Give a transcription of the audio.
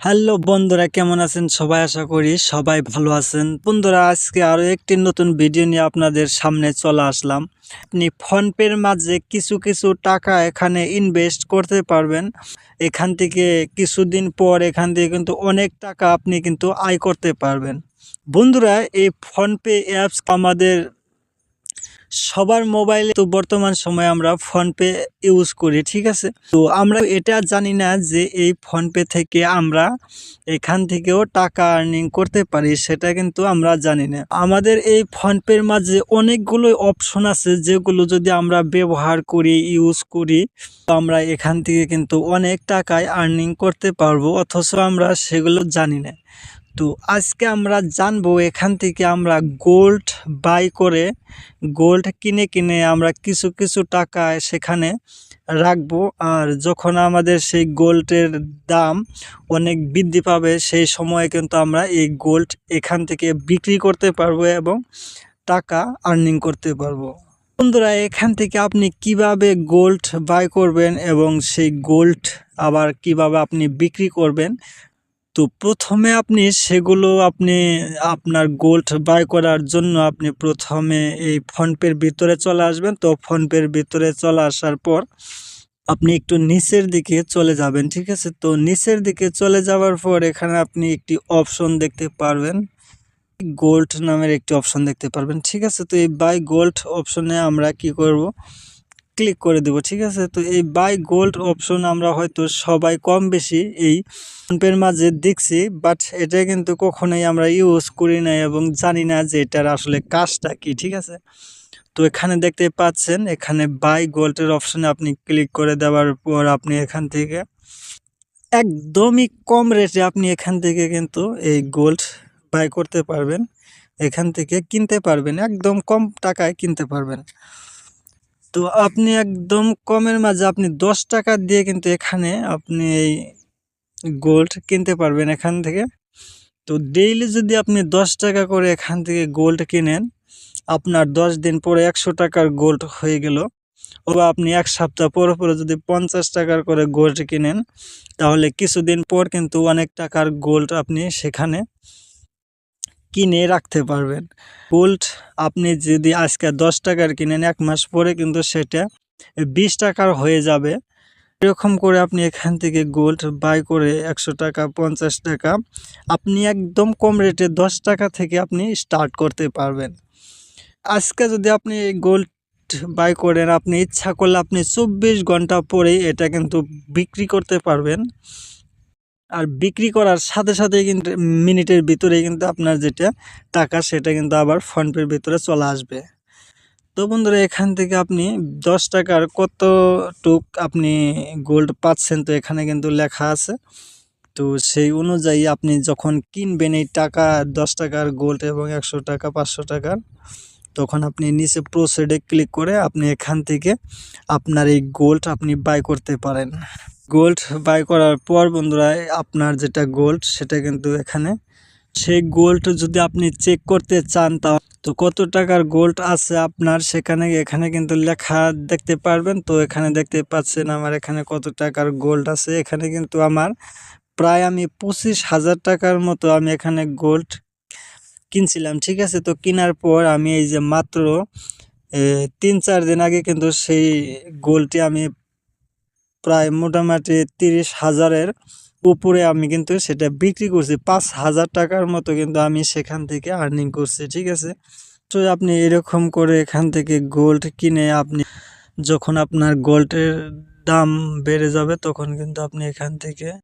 Hello বন্ধুরা, কেমন আছেন সবাই? আশা করি সবাই ভালো আছেন। বন্ধুরা, আজকে আরো একটি নতুন ভিডিও নিয়ে আপনাদের সামনে চলে আসলাম। আপনি ফোনপের মাঝে কিছু কিছু টাকা এখানে ইনভেস্ট করতে পারবেন। এখান থেকে কিছুদিন পর এখান থেকে কিন্তু অনেক টাকা আপনি কিন্তু আয় করতে পারবেন। বন্ধুরা, এই ফোনপে অ্যাপস আমাদের সবার মোবাইলে তো বর্তমান সময়ে আমরা ফোনপে ইউজ করি, ঠিক আছে। তো আমরা এটা জানি না যে এই ফোনপে থেকে আমরা এখান থেকেও টাকা আর্নিং করতে পারি, সেটা কিন্তু আমরা জানি না। আমাদের এই ফোনপের মাঝে অনেকগুলো অপশন আছে, যেগুলো যদি আমরা ব্যবহার করি, ইউজ করি, তো আমরা এখান থেকে কিন্তু অনেক টাকায় আর্নিং করতে পারবো, অথচ আমরা সেগুলো জানি না। তো আজকে আমরা জানবো এখান থেকে আমরা গোল্ড বাই করে গোল্ড কিনে কিনে আমরা কিছু কিছু টাকা সেখানে রাখবো। আর যখন আমাদের সেই গোল্ডের দাম অনেক বৃদ্ধি পাবে, সেই সময়ে কিন্তু আমরা এই গোল্ড এখান থেকে বিক্রি করতে পারবো এবং টাকা আর্নিং করতে পারবো। বন্ধুরা, এখান থেকে আপনি কিভাবে গোল্ড বাই করবেন এবং সেই গোল্ড আবার কিভাবে আপনি বিক্রি করবেন, তো প্রথমে আপনি সেগুলো আপনার গোল্ড বাই করার জন্য আপনি প্রথমে এই ফোনপের ভিতরে চলে আসবেন। তো ফোনপের ভিতরে চলে আসার পর আপনি একটু নিচের দিকে চলে যাবেন, ঠিক আছে। তো নিচের দিকে চলে যাওয়ার পর এখানে আপনি একটি অপশন দেখতে পারবেন, গোল্ড নামের একটি অপশন দেখতে পারবেন, ঠিক আছে। তো এই বাই গোল্ড অপশনে আমরা কি করব, ক্লিক করে দেব, ঠিক আছে। তো এই বাই গোল্ড অপশন আমরা হয়তো সবাই কম বেশি এই ফোনপের মাঝে দেখছি, বাট এটা কিন্তু কখনোই আমরা ইউজ করি না এবং জানি না যে এটার আসলে কাজটা কি, ঠিক আছে। তো এখানে দেখতে পাচ্ছেন, এখানে বাই গোল্ডের অপশনে আপনি ক্লিক করে দেওয়ার পর আপনি এখান থেকে একদমই কম রেটে আপনি এখান থেকে কিন্তু এই গোল্ড বাই করতে পারবেন, এখান থেকে কিনতে পারবেন, একদম কম টাকায় কিনতে পারবেন। তো আপনি একদম কমের মাঝে আপনি 10 টাকা দিয়ে কিন্তু এখানে আপনি এই গোল্ড কিনতে পারবেন এখান থেকে। তো ডেইলি যদি আপনি 10 টাকা করে এখান থেকে গোল্ড কিনেন, আপনার 10 দিন পরে 100 টাকার গোল্ড হয়ে গেল। অথবা আপনি 1 সপ্তাহ পরে পরে যদি 50 টাকার করে গোল্ড কিনেন, তাহলে কিছুদিন পর কিন্তু অনেক টাকার গোল্ড আপনি সেখানে কিনে রাখতে পারবেন। গোল্ড আপনি যদি আজকে 10 টাকার কিনেন, 1 মাস পরে কিন্তু সেটা 20 টাকার হয়ে যাবে। এরকম করে আপনি এখান থেকে গোল্ড বাই করে 100 টাকা 50 টাকা আপনি একদম কম রেটে 10 টাকা থেকে আপনি স্টার্ট করতে পারবেন। আজকে যদি আপনি গোল্ড বাই করেন, আপনি ইচ্ছা করলে আপনি 24 ঘন্টা পরেই এটা কিন্তু বিক্রি করতে পারবেন। আর বিক্রি করার সাথে সাথে কিন্তু মিনিটের ভিতরেই কিন্তু আপনার যেটা টাকা সেটা কিন্তু আবার ফোনপের ভিতরে চলে আসবে। তো বন্ধুরা, এখান থেকে আপনি 10 টাকার কতটুক আপনি গোল্ড পাচ্ছেন, তো এখানে কিন্তু লেখা আছে। তো সেই অনুযায়ী আপনি যখন কিনবেন এই টাকা 10 টাকার গোল্ড এবং 100 টাকা 500 টাকার, তখন আপনি নিচে প্রসিডে ক্লিক করে আপনি এখান থেকে আপনার এই গোল্ড আপনি বাই করতে পারেন। গোল্ড বাই করার পর বন্ধুরা, আপনার যেটা গোল্ড সেটা কিন্তু এখানে, সেই গোল্ড যদি আপনি চেক করতে চান, তা তো কত টাকার গোল্ড আছে আপনার সেখানে এখানে কিন্তু লেখা দেখতে পারবেন। তো এখানে দেখতে পাচ্ছেন আমার এখানে কত টাকার গোল্ড আছে। এখানে কিন্তু আমার প্রায় আমি 25,000 টাকার মতো আমি এখানে গোল্ড কিনছিলাম, ঠিক আছে। তো কেনার পর আমি এই যে মাত্র 3-4 দিন আগে কিন্তু সেই গোল্ডটি আমি প্রায় মোটামুটি 30,000-এর উপরে আমি কিন্তু সেটা বিক্রি করছি। 5,000 টাকার মতো কিন্তু আমি সেখান থেকে আর্নিং করছি, ঠিক আছে। তো আপনি এরকম করে এখান থেকে গোল্ড কিনে আপনি যখন আপনার গোল্ডের দাম বেড়ে যাবে, তখন কিন্তু আপনি এখান থেকে